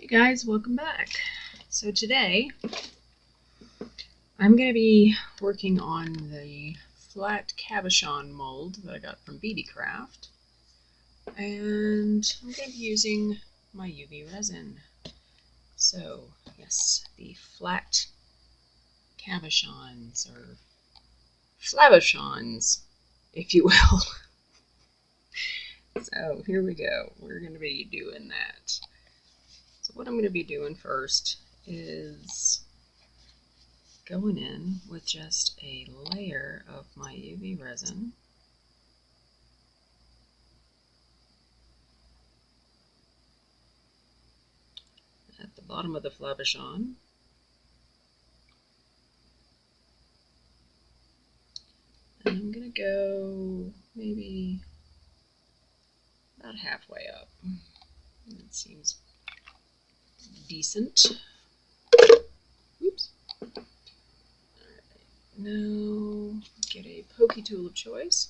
Hey guys, welcome back. So today I'm going to be working on the flat cabochon mold that I got from BBcraft, and I'm going to be using my UV resin. So yes, the flat cabochons, or flabochons, if you will. So here we go. We're going to be doing that. So what I'm going to be doing first is going in with just a layer of my UV resin. At the bottom of the flabochon. And I'm going to go maybe about halfway up. That seems decent. Oops. Alright, now get a pokey tool of choice.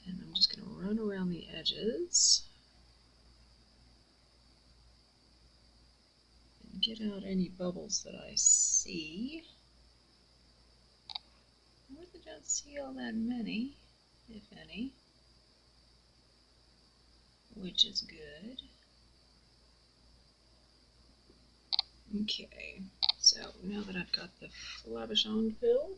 And I'm just going to run around the edges and get out any bubbles that I see. I really don't see all that many, if any, which is good. Okay, so now that I've got the flabochon filled,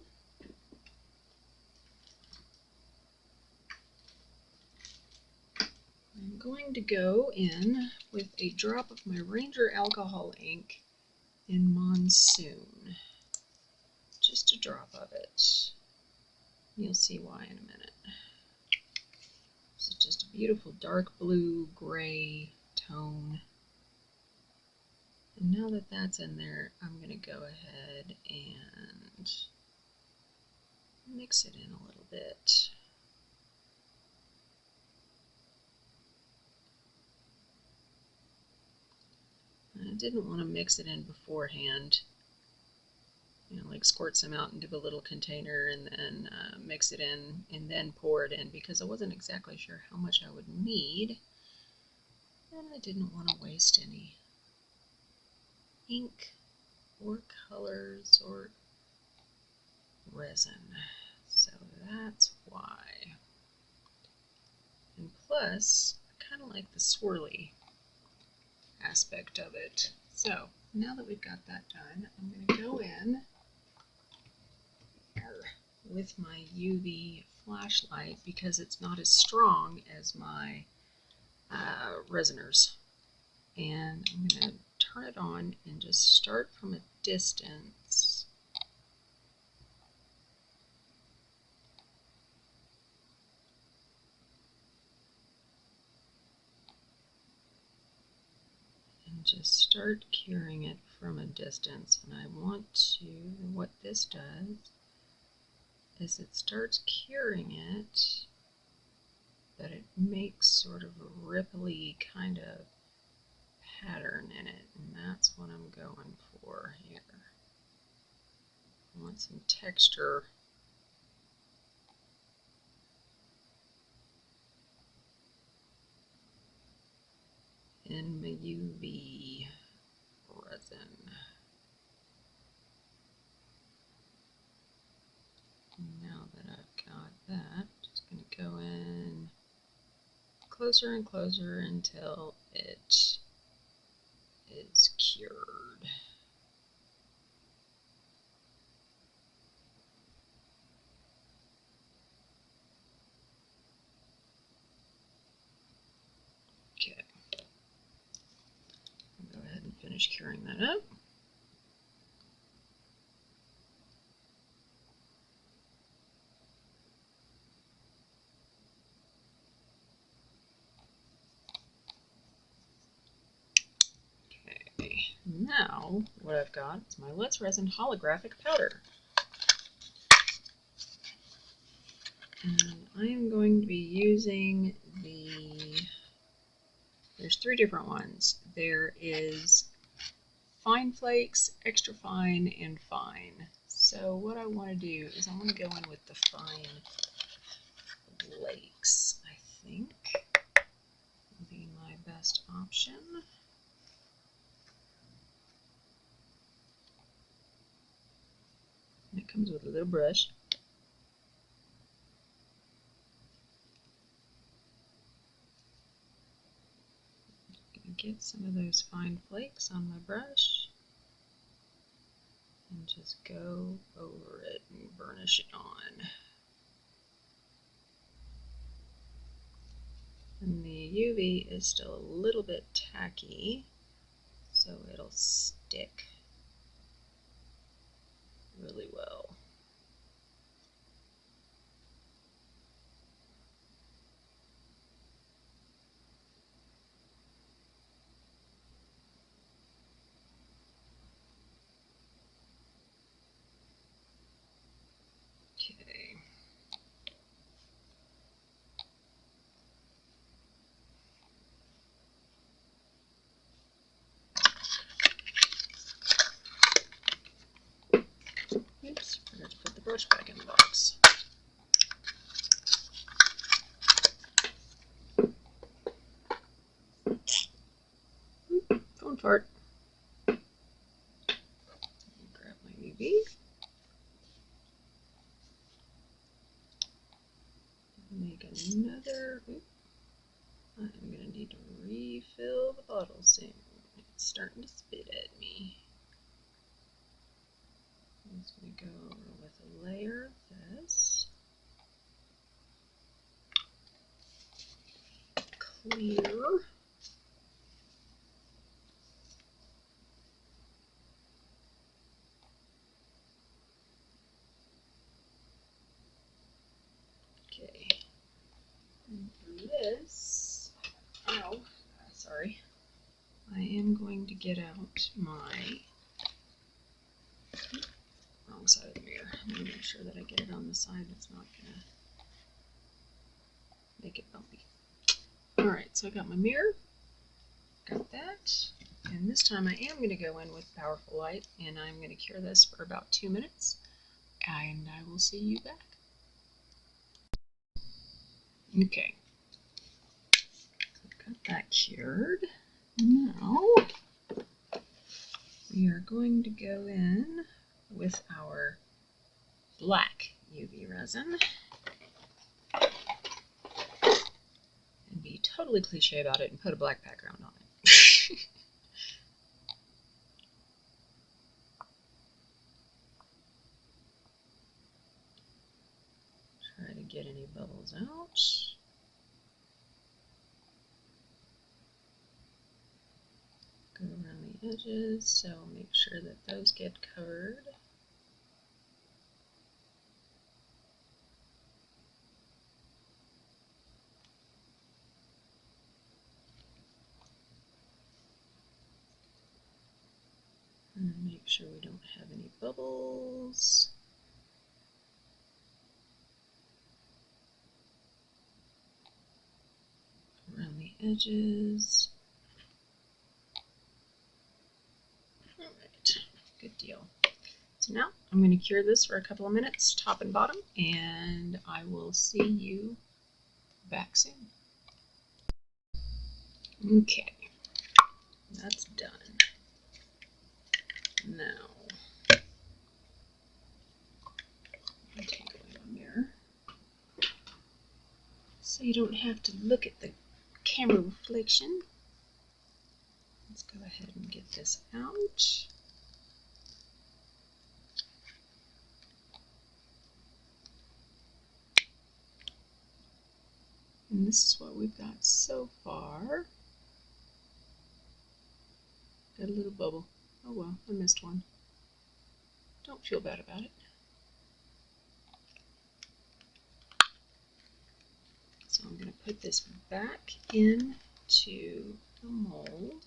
I'm going to go in with a drop of my Ranger alcohol ink in Monsoon. Just a drop of it. You'll see why in a minute. This is just a beautiful dark blue gray tone. And now that that's in there, I'm going to go ahead and mix it in a little bit. I didn't want to mix it in beforehand, like squirt some out into a little container and then mix it in and then pour it in, because I wasn't exactly sure how much I would need, and I didn't want to waste any ink or colors or resin. So that's why. And plus, I kind of like the swirly aspect of it. So now that we've got that done, I'm going to go in with my UV flashlight, because it's not as strong as my resiners. And I'm going to turn it on and just start from a distance. And just start curing it from a distance. And I want to, what this does is it starts curing it, but it makes sort of a ripply kind of pattern in it, and that's what I'm going for here. I want some texture. In my UV resin. Now that I've got that, I'm just going to go in closer and closer until it is cured. Okay. I'll go ahead and finish curing that up. Okay, now what I've got is my Let's Resin holographic powder. And I am going to be using there's three different ones. There is fine flakes, extra fine, and fine. So what I want to do is I want to go in with the fine flakes, I think, will be my the best option. And it comes with a little brush. Get some of those fine flakes on my brush and just go over it and burnish it on. And the UV is still a little bit tacky, so it'll stick really well. Okay. Oops, forgot to put the brush back in the box. Phone fart. Grab my UV. Make another. I'm going to need to refill the bottle soon. It's starting to spit at me. I'm just going to go over with a layer of this. Clear. Okay. And for this, oh, sorry. I am going to get out my wrong side of the mirror. I'm going to make sure that I get it on the side that's not going to make it bumpy. Alright, so I got my mirror, got that, and this time I am going to go in with powerful light, and I'm going to cure this for about 2 minutes, and I will see you back. Okay, I've got that cured. Now we are going to go in with our black UV resin and be totally cliche about it and put a black background on it. Try to get any bubbles out. Go around the edges, so make sure that those get covered. And make sure we don't have any bubbles. Around the edges. Alright, good deal. So now I'm going to cure this for a couple of minutes, top and bottom, and I will see you back soon. Okay, that's done. Now, I'll take away my mirror so you don't have to look at the camera reflection. Let's go ahead and get this out. And this is what we've got so far. Got a little bubble. Oh well, I missed one. Don't feel bad about it. So I'm going to put this back into the mold.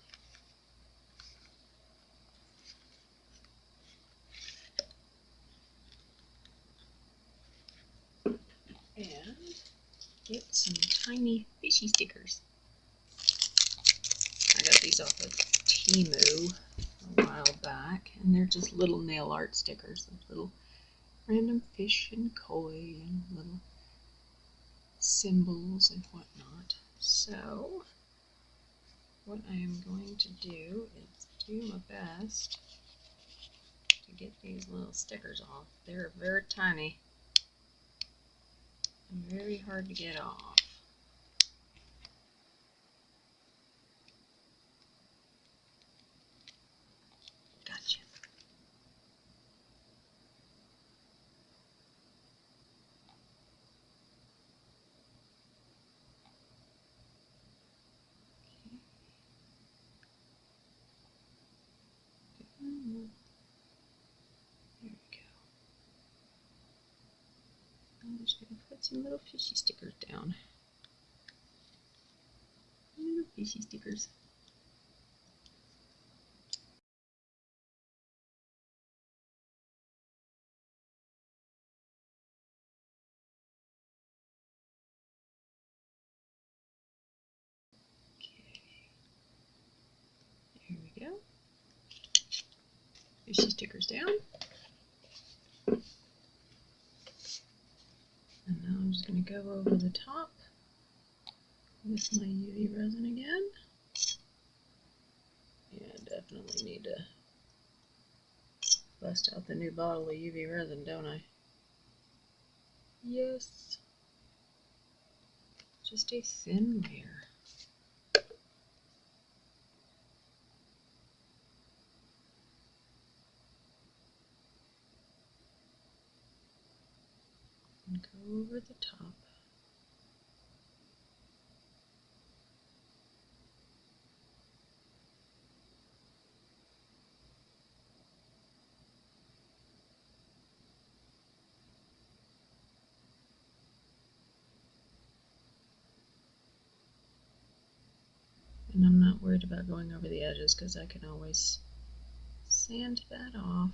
And get some tiny fishy stickers. I got these off of Thyme a while back, and they're just little nail art stickers of little random fish and koi and little symbols and whatnot. So what I am going to do is do my best to get these little stickers off. They're very tiny and very hard to get off. Gotcha. There we go. I'm just going to put some little fishy stickers down. Little fishy stickers. Here we go. Fishy stickers down. And now I'm just going to go over the top with my UV resin again. Yeah, I definitely need to bust out the new bottle of UV resin, don't I? Yes. Just a thin layer. And go over the top. And I'm not worried about going over the edges because I can always sand that off.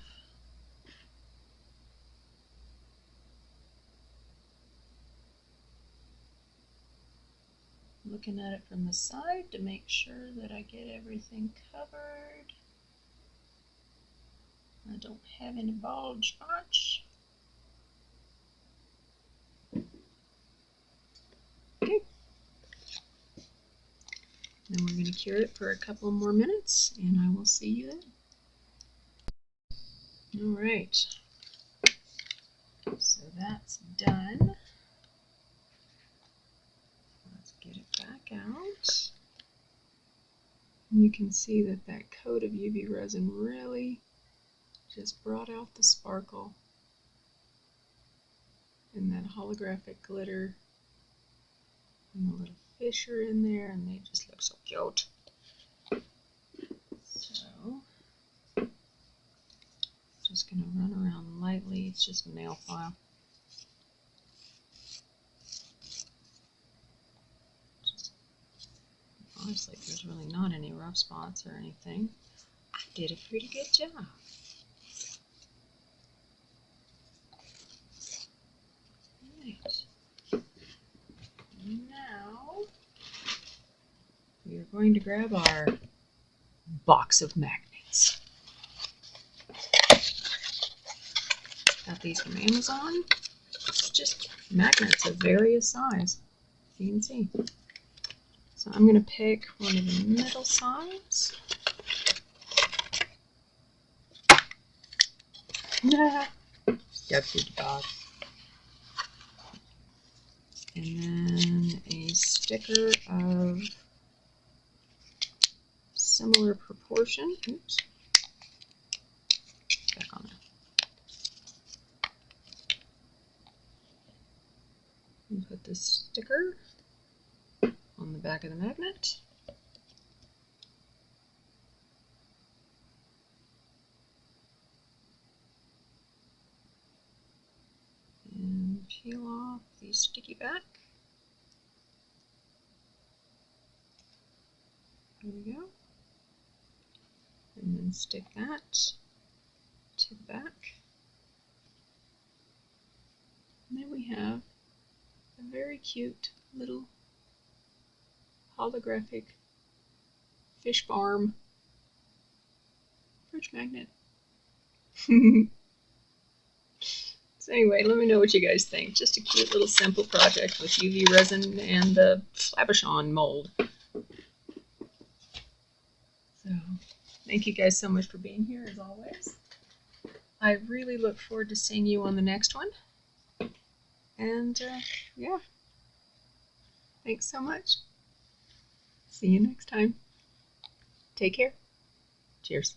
Looking at it from the side to make sure that I get everything covered. I don't have any bald spots. Okay. Then we're going to cure it for a couple more minutes and I will see you then. Alright, so that's done. Let's get it back out. You can see that that coat of UV resin really just brought out the sparkle and that holographic glitter. And the little fish are in there and they just look so cute. So, just going to run around lightly. It's just a nail file. Honestly, there's really not any rough spots or anything. I did a pretty good job. Right. Now, we are going to grab our box of magnets. Got these from Amazon. It's just magnets of various size. You can see. So I'm going to pick one of the middle size. Step through the box. And then a sticker of similar proportion. Oops. Back on there. And put this sticker on the back of the magnet. And peel off the sticky back. There we go. And then stick that to the back. And then we have a very cute little holographic fish farm fridge magnet. So anyway, let me know what you guys think. Just a cute little simple project with UV resin and the Cabochon mold. Thank you guys so much for being here, as always. I really look forward to seeing you on the next one. And yeah, thanks so much. See you next time. Take care. Cheers.